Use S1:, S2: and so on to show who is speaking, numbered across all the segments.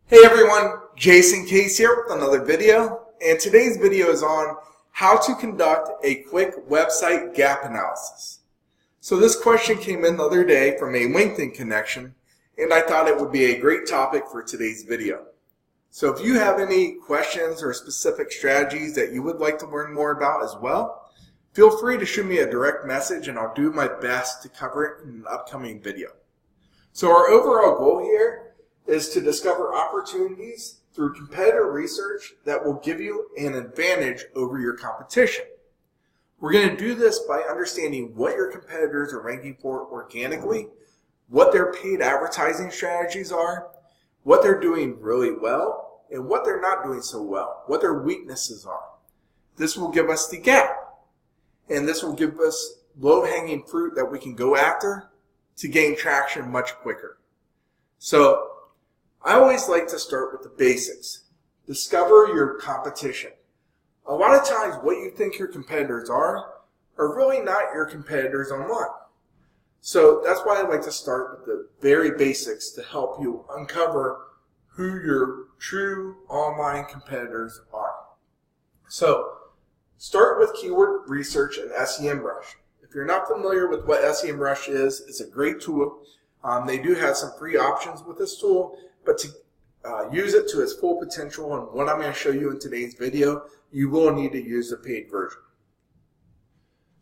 S1: Hey everyone, Jason Case here with another video, and today's video is on how to conduct a quick website gap analysis. So this question came in the other day from a LinkedIn connection, and I thought it would be a great topic for today's video. So if you have any questions or specific strategies that you would like to learn more about as well, feel free to shoot me a direct message and I'll do my best to cover it in an upcoming video. So our overall goal here is to discover opportunities through competitor research that will give you an advantage over your competition. We're going to do this by understanding what your competitors are ranking for organically, what their paid advertising strategies are, what they're doing really well, and what they're not doing so well, what their weaknesses are. This will give us the gap, and this will give us low-hanging fruit that we can go after to gain traction much quicker. So I always like to start with the basics. Discover your competition. A lot of times what you think your competitors are really not your competitors online. So that's why I like to start with the very basics to help you uncover who your true online competitors are. So start with keyword research and SEMrush. If you're not familiar with what SEMrush is, it's a great tool. They do have some free options with this tool, but to use it to its full potential and what I'm going to show you in today's video, you will need to use the paid version.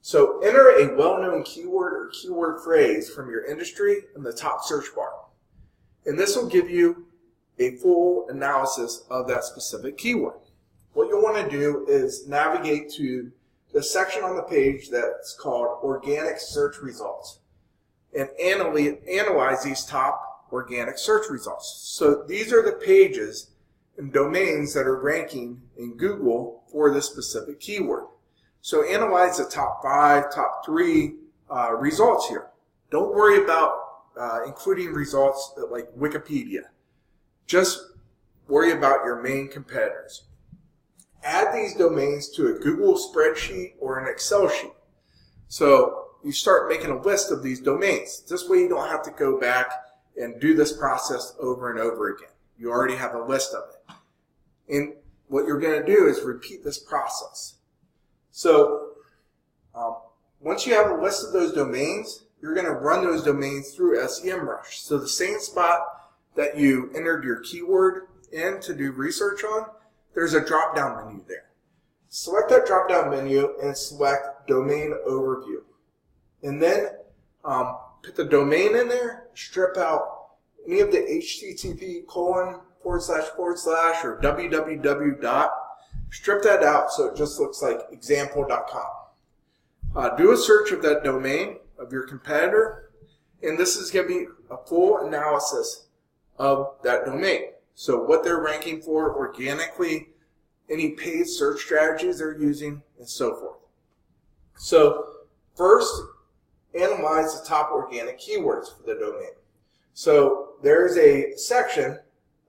S1: So enter a well-known keyword or keyword phrase from your industry in the top search bar. And this will give you a full analysis of that specific keyword. What you'll want to do is navigate to the section on the page that's called Organic Search Results and analyze these top organic search results. So these are the pages and domains that are ranking in Google for this specific keyword. So analyze the top 5, top 3 results here. Don't worry about including results like Wikipedia. Just worry about your main competitors. Add these domains to a Google spreadsheet or an Excel sheet. So you start making a list of these domains. This way you don't have to go back and do this process over and over again. You already have a list of it. And what you're going to do is repeat this process. So once you have a list of those domains, you're going to run those domains through SEMrush. So the same spot that you entered your keyword in to do research on, there's a drop-down menu there. Select that drop-down menu and select Domain Overview. And then put the domain in there, strip out any of the HTTP : // or www. Strip that out so it just looks like example.com. Do a search of that domain of your competitor, and this is going to be a full analysis of that domain. So what they're ranking for organically, any paid search strategies they're using, and so forth. So first, analyze the top organic keywords for the domain. So there's a section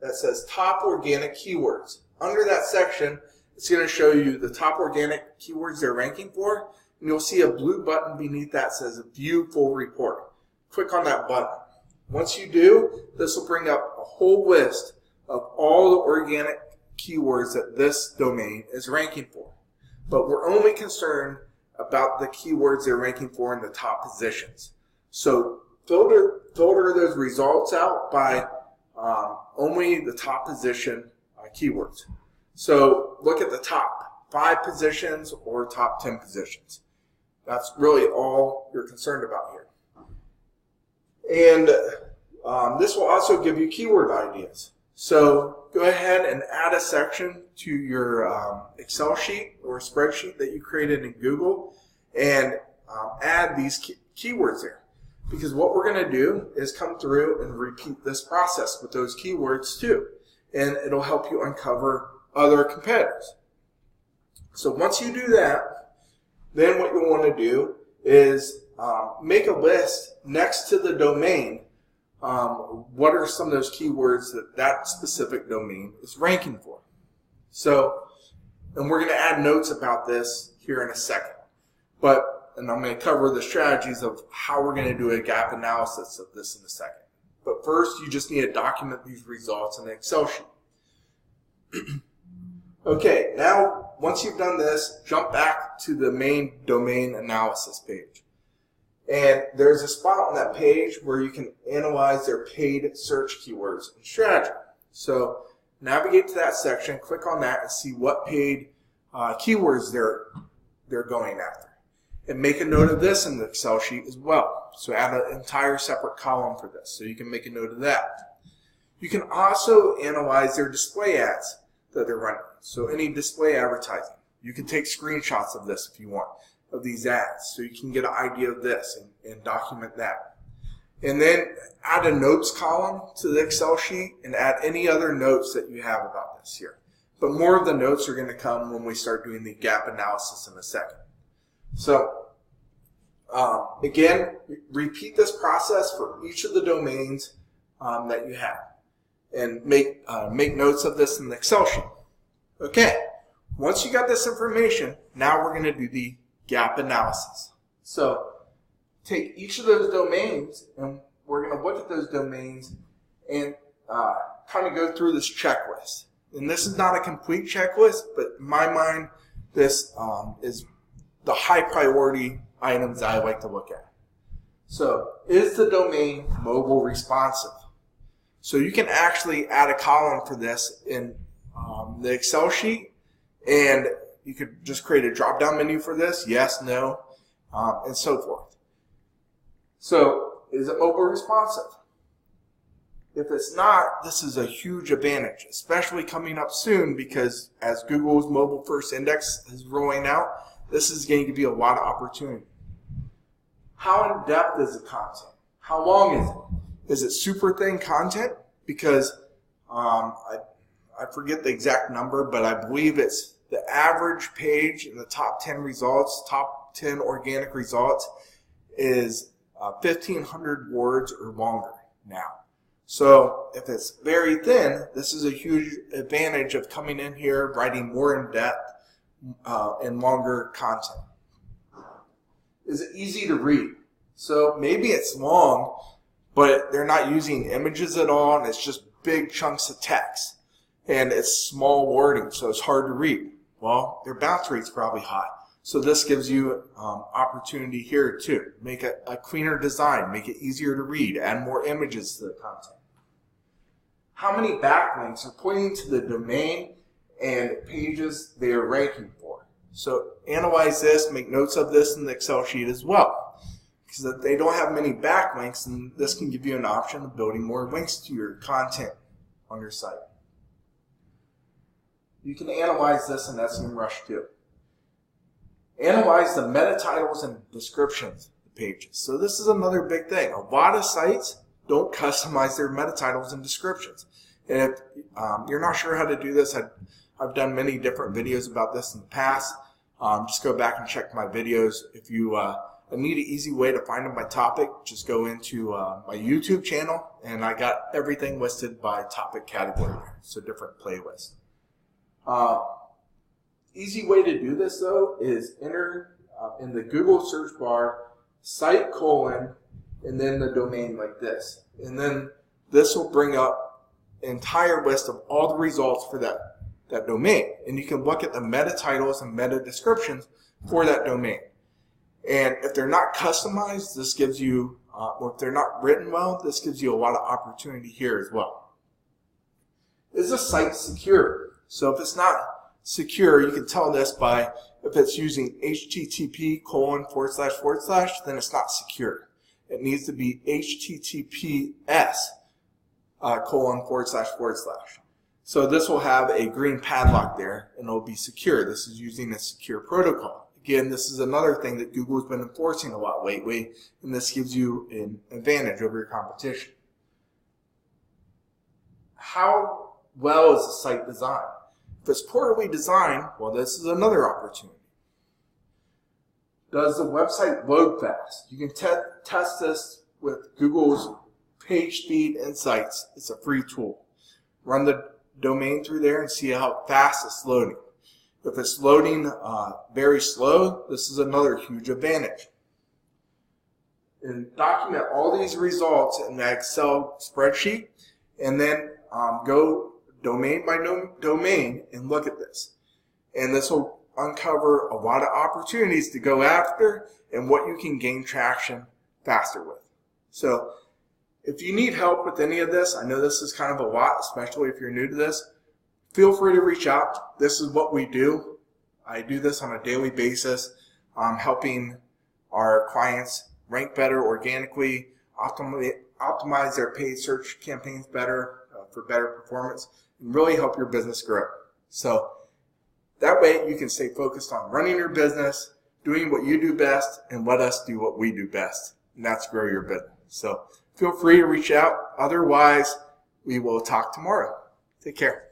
S1: that says top organic keywords. Under that section, it's going to show you the top organic keywords they're ranking for, and you'll see a blue button beneath that says View Full Report. Click on that button. Once you do, this will bring up a whole list of all the organic keywords that this domain is ranking for. But we're only concerned about the keywords they're ranking for in the top positions. So filter those results out by only the top position keywords. So look at the top 5 positions or top 10 positions. That's really all you're concerned about here. And this will also give you keyword ideas. So go ahead and add a section to your Excel sheet or spreadsheet that you created in Google and add these keywords there. Because what we're going to do is come through and repeat this process with those keywords too. And it'll help you uncover other competitors. So once you do that, then what you'll want to do is make a list next to the domain. What are some of those keywords that specific domain is ranking for? So, and we're going to add notes about this here in a second. And I'm going to cover the strategies of how we're going to do a gap analysis of this in a second. But first, you just need to document these results in an Excel sheet. Okay, now once you've done this, jump back to the main domain analysis page. And there's a spot on that page where you can analyze their paid search keywords and strategy. So navigate to that section, click on that, and see what paid keywords they're going after. And make a note of this in the Excel sheet as well. So add an entire separate column for this, so you can make a note of that. You can also analyze their display ads that they're running. So any display advertising. You can take screenshots of this if you want, of these ads, so you can get an idea of this and document that. And then add a notes column to the Excel sheet and add any other notes that you have about this here. But more of the notes are going to come when we start doing the gap analysis in a second. So again, repeat this process for each of the domains that you have, and make notes of this in the Excel sheet. Okay, once you got this information, now we're going to do the gap analysis. So take each of those domains, and we're going to look at those domains and kind of go through this checklist. And this is not a complete checklist, but in my mind, this is the high priority items that I like to look at. So, is the domain mobile responsive? So you can actually add a column for this in the Excel sheet, and you could just create a drop-down menu for this, yes, no, and so forth. So, is it mobile responsive? If it's not, this is a huge advantage, especially coming up soon, because as Google's mobile first index is rolling out, this is going to be a lot of opportunity. How in depth is the content? How long is it? Is it super thin content? Because I forget the exact number, but I believe it's the average page in the top 10 results, top 10 organic results is 1,500 words or longer now. So if it's very thin, this is a huge advantage of coming in here, writing more in depth and longer content. Is it easy to read? So maybe it's long, but they're not using images at all, and it's just big chunks of text. And it's small wording, so it's hard to read. Well, their bounce rate's probably high. So this gives you opportunity here too. Make a cleaner design, make it easier to read, add more images to the content. How many backlinks are pointing to the domain and pages they are ranking for? So analyze this, make notes of this in the Excel sheet as well. Because if they don't have many backlinks, then this can give you an option of building more links to your content on your site. You can analyze this in SEMrush too. Analyze the meta titles and descriptions of the pages. So this is another big thing. A lot of sites don't customize their meta titles and descriptions. And if you're not sure how to do this, I've done many different videos about this in the past. Just go back and check my videos. If you need an easy way to find my topic, just go into my YouTube channel, and I got everything listed by topic category there, so different playlists. Easy way to do this though is enter in the Google search bar site : and then the domain like this, and then this will bring up an entire list of all the results for that domain, and you can look at the meta titles and meta descriptions for that domain. And if they're not customized, this gives you, or if they're not written well, this gives you a lot of opportunity here as well. Is the site secure? So if it's not secure, you can tell this by if it's using http://, then it's not secure. It needs to be https://. So this will have a green padlock there, and it will be secure. This is using a secure protocol. Again, this is another thing that Google has been enforcing a lot lately, and this gives you an advantage over your competition. How well is the site designed? If it's poorly designed, well, this is another opportunity. Does the website load fast? You can test this with Google's Page Speed Insights. It's a free tool. Run the domain through there and see how fast it's loading. If it's loading very slow, this is another huge advantage. and document all these results in that Excel spreadsheet, and then go domain by domain and look at this. And this will uncover a lot of opportunities to go after and what you can gain traction faster with. So if you need help with any of this, I know this is kind of a lot, especially if you're new to this, feel free to reach out. This is what we do. I do this on a daily basis, helping our clients rank better organically, optimize their paid search campaigns better for better performance, and really help your business grow. So that way you can stay focused on running your business, doing what you do best, and let us do what we do best, and that's grow your business. So feel free to reach out. Otherwise, we will talk tomorrow. Take care.